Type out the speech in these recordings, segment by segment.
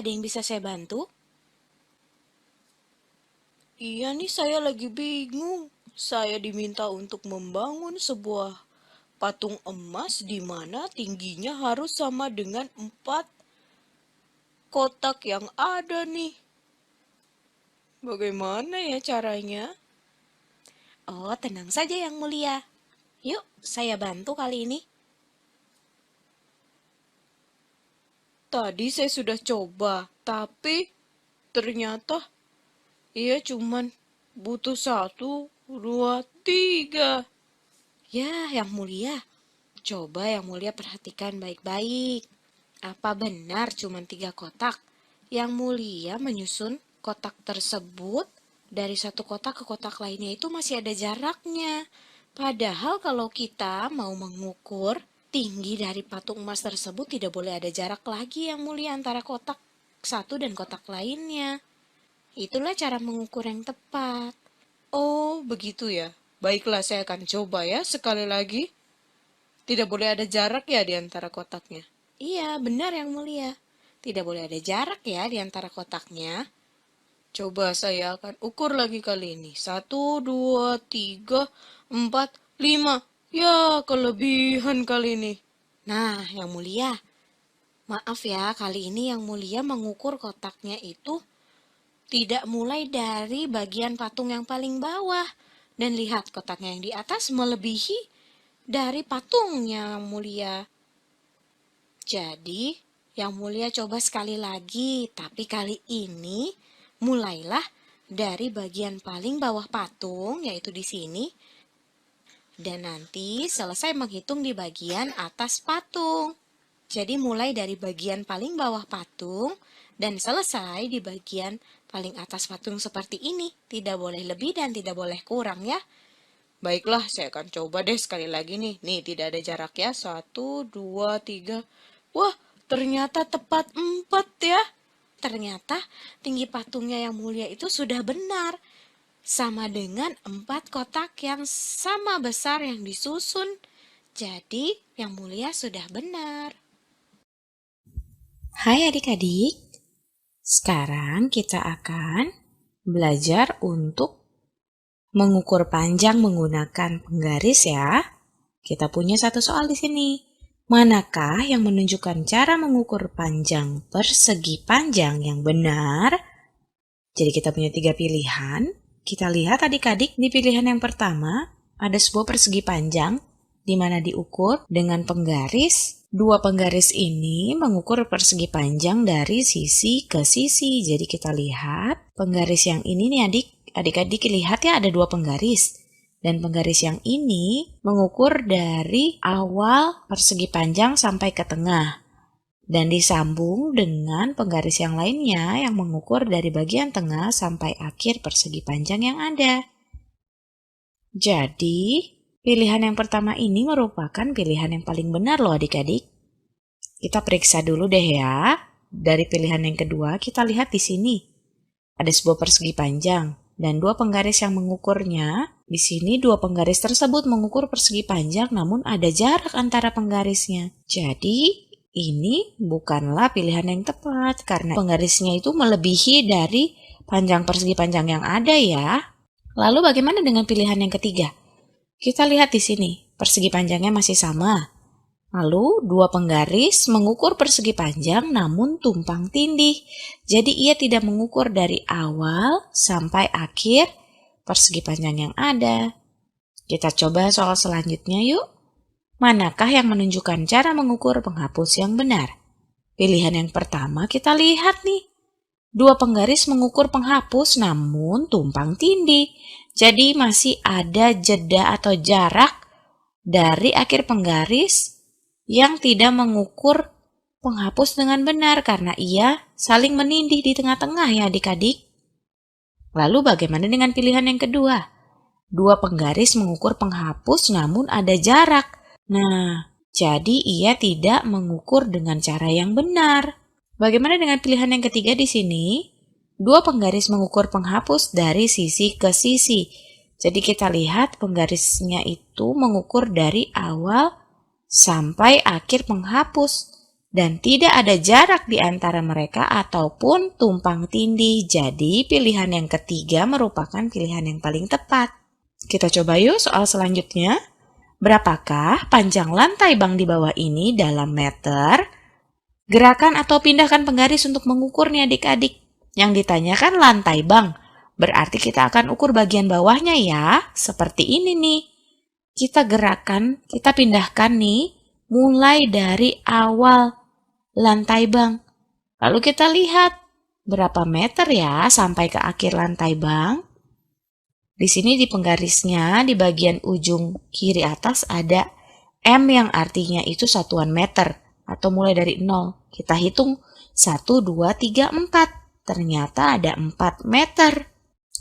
ada yang bisa saya bantu? Iya nih, saya lagi bingung. Saya diminta untuk membangun sebuah patung emas di mana tingginya harus sama dengan 4 kotak yang ada nih. Bagaimana ya caranya? Oh, tenang saja Yang Mulia. Yuk, saya bantu kali ini. Tadi saya sudah coba, tapi ternyata ia cuman butuh 1, 2, 3. Ya, Yang Mulia. Coba Yang Mulia perhatikan baik-baik. Apa benar cuma 3 kotak? Yang Mulia menyusun kotak tersebut dari satu kotak ke kotak lainnya itu masih ada jaraknya. Padahal kalau kita mau mengukur tinggi dari patung emas tersebut tidak boleh ada jarak lagi Yang Mulia antara kotak satu dan kotak lainnya. Itulah cara mengukur yang tepat. Oh, begitu ya. Baiklah, saya akan coba ya sekali lagi. Tidak boleh ada jarak ya di antara kotaknya. Iya, benar Yang Mulia. Tidak boleh ada jarak ya di antara kotaknya. Coba saya akan ukur lagi kali ini. 1, 2, 3, 4, 5. Ya, kelebihan kali ini. Nah, Yang Mulia, maaf ya, kali ini Yang Mulia mengukur kotaknya itu tidak mulai dari bagian patung yang paling bawah. Dan lihat kotaknya yang di atas melebihi dari patungnya Yang Mulia. Jadi, Yang Mulia coba sekali lagi, tapi kali ini mulailah dari bagian paling bawah patung, yaitu di sini, dan nanti selesai menghitung di bagian atas patung. Jadi mulai dari bagian paling bawah patung dan selesai di bagian paling atas patung seperti ini. Tidak boleh lebih dan tidak boleh kurang ya. Baiklah, saya akan coba deh sekali lagi nih. Nih, tidak ada jarak ya. 1, 2, 3. Wah, ternyata tepat 4 ya. Ternyata tinggi patungnya Yang Mulia itu sudah benar. Sama dengan 4 kotak yang sama besar yang disusun. Jadi Yang Mulia sudah benar. Hai adik-adik, sekarang kita akan belajar untuk mengukur panjang menggunakan penggaris ya. Kita punya satu soal di sini. Manakah yang menunjukkan cara mengukur panjang persegi panjang yang benar? Jadi kita punya 3 pilihan. Kita lihat adik-adik di pilihan yang pertama ada sebuah persegi panjang di mana diukur dengan penggaris. 2 penggaris ini mengukur persegi panjang dari sisi ke sisi. Jadi kita lihat penggaris yang ini nih adik-adik lihat ya ada 2 penggaris. Dan penggaris yang ini mengukur dari awal persegi panjang sampai ke tengah. Dan disambung dengan penggaris yang lainnya yang mengukur dari bagian tengah sampai akhir persegi panjang yang ada. Jadi, pilihan yang pertama ini merupakan pilihan yang paling benar loh adik-adik. Kita periksa dulu deh ya. Dari pilihan yang kedua, kita lihat di sini. Ada sebuah persegi panjang dan 2 penggaris yang mengukurnya. Di sini 2 penggaris tersebut mengukur persegi panjang namun ada jarak antara penggarisnya. Jadi ini bukanlah pilihan yang tepat karena penggarisnya itu melebihi dari panjang persegi panjang yang ada ya. Lalu bagaimana dengan pilihan yang ketiga? Kita lihat di sini, persegi panjangnya masih sama. Lalu 2 penggaris mengukur persegi panjang namun tumpang tindih. Jadi ia tidak mengukur dari awal sampai akhir persegi panjang yang ada. Kita coba soal selanjutnya yuk. Manakah yang menunjukkan cara mengukur penghapus yang benar? Pilihan yang pertama kita lihat nih. 2 penggaris mengukur penghapus namun tumpang tindih. Jadi masih ada jeda atau jarak dari akhir penggaris yang tidak mengukur penghapus dengan benar karena ia saling menindih di tengah-tengah ya adik-adik. Lalu bagaimana dengan pilihan yang kedua? 2 penggaris mengukur penghapus namun ada jarak. Nah, jadi ia tidak mengukur dengan cara yang benar. Bagaimana dengan pilihan yang ketiga di sini? 2 penggaris mengukur penghapus dari sisi ke sisi. Jadi kita lihat penggarisnya itu mengukur dari awal sampai akhir penghapus. dan tidak ada jarak di antara mereka ataupun tumpang tindih. Jadi pilihan yang ketiga merupakan pilihan yang paling tepat. Kita coba yuk soal selanjutnya. Berapakah panjang lantai bank di bawah ini dalam meter? Gerakan atau pindahkan penggaris untuk mengukurnya adik-adik. Yang ditanyakan lantai bank. Berarti kita akan ukur bagian bawahnya ya. Seperti ini nih. Kita gerakan, kita pindahkan nih mulai dari awal lantai bank. Lalu kita lihat berapa meter ya sampai ke akhir lantai bank. Di sini di penggarisnya di bagian ujung kiri atas ada M yang artinya itu satuan meter atau mulai dari 0. Kita hitung 1, 2, 3, 4. Ternyata ada 4 meter.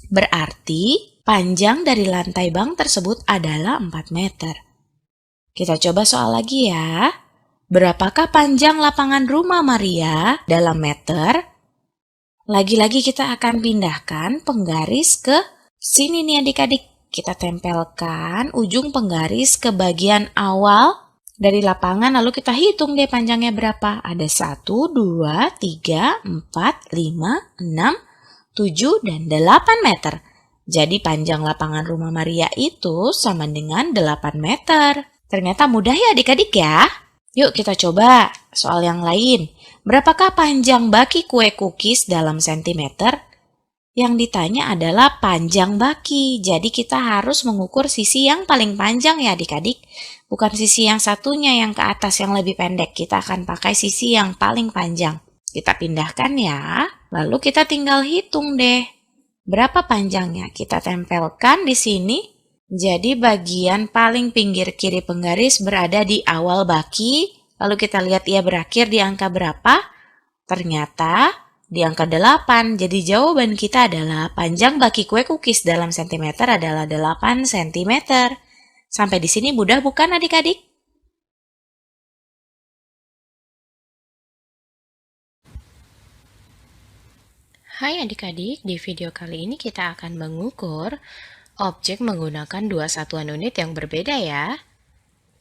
Berarti panjang dari lantai bank tersebut adalah 4 meter. Kita coba soal lagi ya. Berapakah panjang lapangan rumah Maria dalam meter? Lagi-lagi kita akan pindahkan penggaris ke sini nih adik-adik. Kita tempelkan ujung penggaris ke bagian awal dari lapangan, lalu kita hitung deh panjangnya berapa. Ada 1, 2, 3, 4, 5, 6, 7, dan 8 meter. Jadi panjang lapangan rumah Maria itu sama dengan 8 meter. Ternyata mudah ya adik-adik ya. Yuk kita coba soal yang lain. Berapakah panjang baki kue cookies dalam sentimeter? Yang ditanya adalah panjang baki. Jadi kita harus mengukur sisi yang paling panjang ya adik-adik. Bukan sisi yang satunya yang ke atas yang lebih pendek. Kita akan pakai sisi yang paling panjang. Kita pindahkan ya. Lalu kita tinggal hitung deh. Berapa panjangnya? Kita tempelkan di sini. Jadi bagian paling pinggir kiri penggaris berada di awal baki. Lalu kita lihat ia berakhir di angka berapa? Ternyata di angka 8. Jadi jawaban kita adalah panjang baki kue cookies dalam sentimeter adalah 8 cm. Sampai di sini mudah bukan adik-adik? Hai adik-adik, di video kali ini kita akan mengukur objek menggunakan dua satuan unit yang berbeda ya.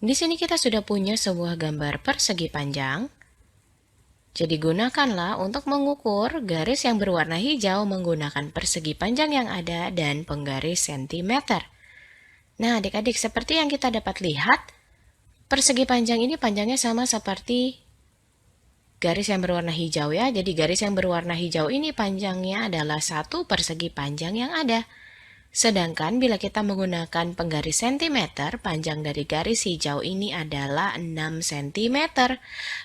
Di sini kita sudah punya sebuah gambar persegi panjang. Jadi gunakanlah untuk mengukur garis yang berwarna hijau menggunakan persegi panjang yang ada dan penggaris sentimeter. Nah adik-adik, seperti yang kita dapat lihat, persegi panjang ini panjangnya sama seperti garis yang berwarna hijau ya. Jadi garis yang berwarna hijau ini panjangnya adalah 1 persegi panjang yang ada. Sedangkan bila kita menggunakan penggaris sentimeter, panjang dari garis hijau ini adalah 6 cm.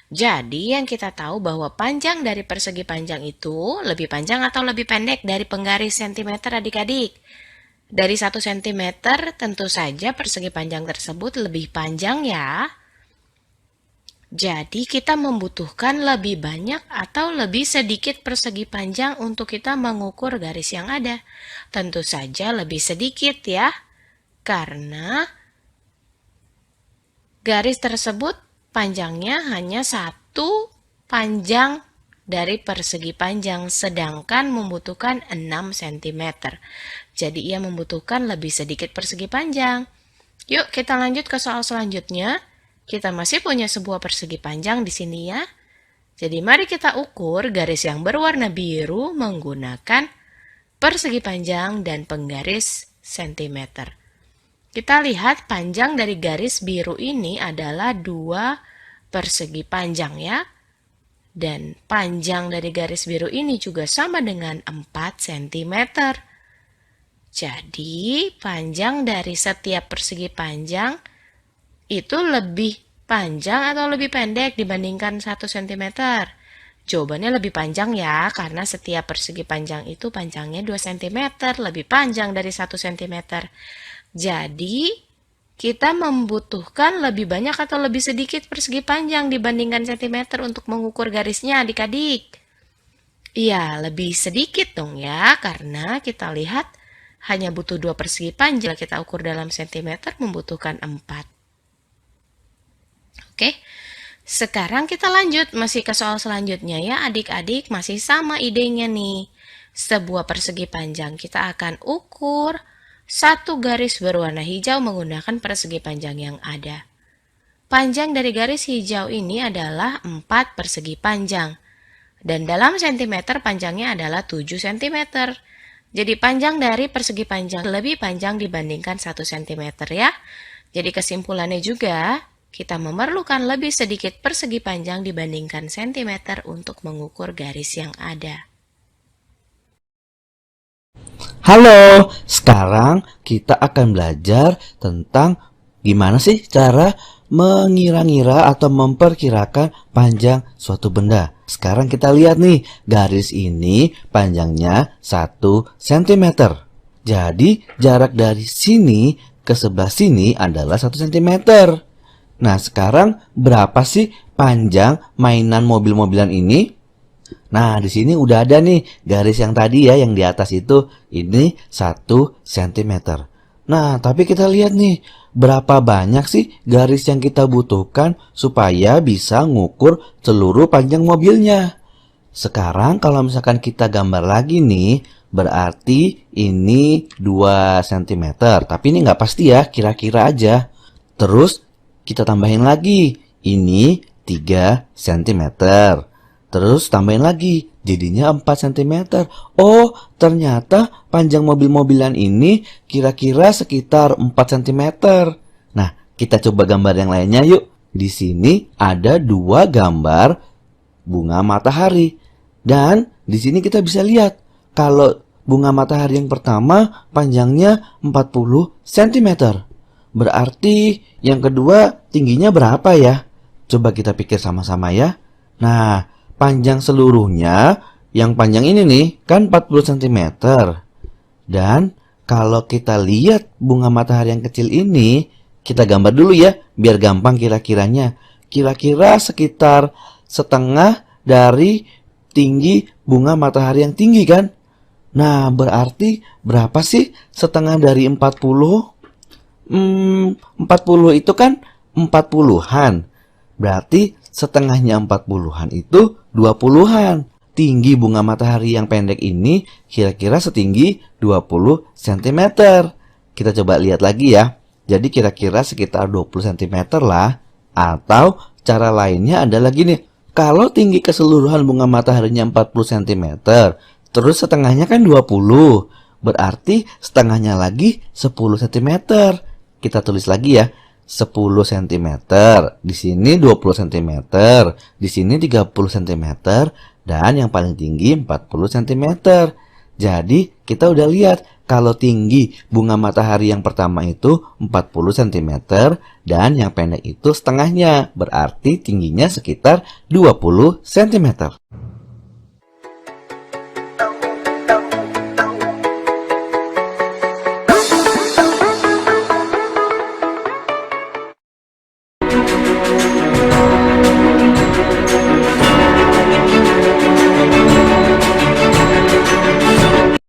Jadi yang kita tahu bahwa panjang dari persegi panjang itu lebih panjang atau lebih pendek dari penggaris sentimeter adik-adik. Dari 1 cm tentu saja persegi panjang tersebut lebih panjang ya. Jadi kita membutuhkan lebih banyak atau lebih sedikit persegi panjang untuk kita mengukur garis yang ada. Tentu saja lebih sedikit ya, karena garis tersebut panjangnya hanya 1 panjang dari persegi panjang, sedangkan membutuhkan 6 cm. Jadi ia membutuhkan lebih sedikit persegi panjang. Yuk kita lanjut ke soal selanjutnya. Kita masih punya sebuah persegi panjang di sini ya. Jadi mari kita ukur garis yang berwarna biru menggunakan persegi panjang dan penggaris sentimeter. Kita lihat panjang dari garis biru ini adalah 2 persegi panjang ya. Dan panjang dari garis biru ini juga sama dengan 4 cm. Jadi panjang dari setiap persegi panjang itu lebih panjang atau lebih pendek dibandingkan 1 cm? Jawabannya lebih panjang ya, karena setiap persegi panjang itu panjangnya 2 cm, lebih panjang dari 1 cm. Jadi, kita membutuhkan lebih banyak atau lebih sedikit persegi panjang dibandingkan cm untuk mengukur garisnya adik-adik. Iya, lebih sedikit dong ya, karena kita lihat hanya butuh 2 persegi panjang. Kita ukur dalam cm membutuhkan 4. Oke, sekarang kita lanjut masih ke soal selanjutnya ya adik-adik, masih sama idenya nih. Sebuah persegi panjang kita akan ukur 1 garis berwarna hijau menggunakan persegi panjang yang ada. Panjang dari garis hijau ini adalah 4 persegi panjang. Dan dalam sentimeter panjangnya adalah 7 cm. Jadi panjang dari persegi panjang lebih panjang dibandingkan 1 cm ya. Jadi kesimpulannya juga, kita memerlukan lebih sedikit persegi panjang dibandingkan sentimeter untuk mengukur garis yang ada. Halo, sekarang kita akan belajar tentang gimana sih cara mengira-ngira atau memperkirakan panjang suatu benda. Sekarang kita lihat nih, garis ini panjangnya 1 cm. Jadi jarak dari sini ke sebelah sini adalah 1 cm. Nah, sekarang berapa sih panjang mainan mobil-mobilan ini? Nah, di sini udah ada nih garis yang tadi ya, yang di atas itu, ini 1 cm. Nah, tapi kita lihat nih, berapa banyak sih garis yang kita butuhkan supaya bisa ngukur seluruh panjang mobilnya. Sekarang kalau misalkan kita gambar lagi nih, berarti ini 2 cm. Tapi ini nggak pasti ya, kira-kira aja. Terus kita tambahin lagi, ini 3 cm. Terus tambahin lagi, jadinya 4 cm. Oh, ternyata panjang mobil-mobilan ini kira-kira sekitar 4 cm. Nah, kita coba gambar yang lainnya yuk. Di sini ada 2 gambar bunga matahari. Dan di sini kita bisa lihat, kalau bunga matahari yang pertama panjangnya 40 cm. Berarti yang kedua tingginya berapa ya? Coba kita pikir sama-sama ya. Nah, panjang seluruhnya, yang panjang ini nih, kan 40 cm. Dan kalau kita lihat bunga matahari yang kecil ini, kita gambar dulu ya, biar gampang kira-kiranya. Kira-kira sekitar setengah dari tinggi bunga matahari yang tinggi kan? Nah, berarti berapa sih setengah dari 40? 40 itu kan 40-an. Berarti setengahnya 40-an itu 20-an. Tinggi bunga matahari yang pendek ini kira-kira setinggi 20 cm. Kita coba lihat lagi ya. Jadi kira-kira sekitar 20 cm lah. Atau cara lainnya adalah gini. Kalau tinggi keseluruhan bunga mataharinya 40 cm, terus setengahnya kan 20. Berarti setengahnya lagi 10 cm. Kita tulis lagi ya. 10 cm, di sini 20 cm, di sini 30 cm, dan yang paling tinggi 40 cm. Jadi kita udah lihat kalau tinggi bunga matahari yang pertama itu 40 cm dan yang pendek itu setengahnya, berarti tingginya sekitar 20 cm.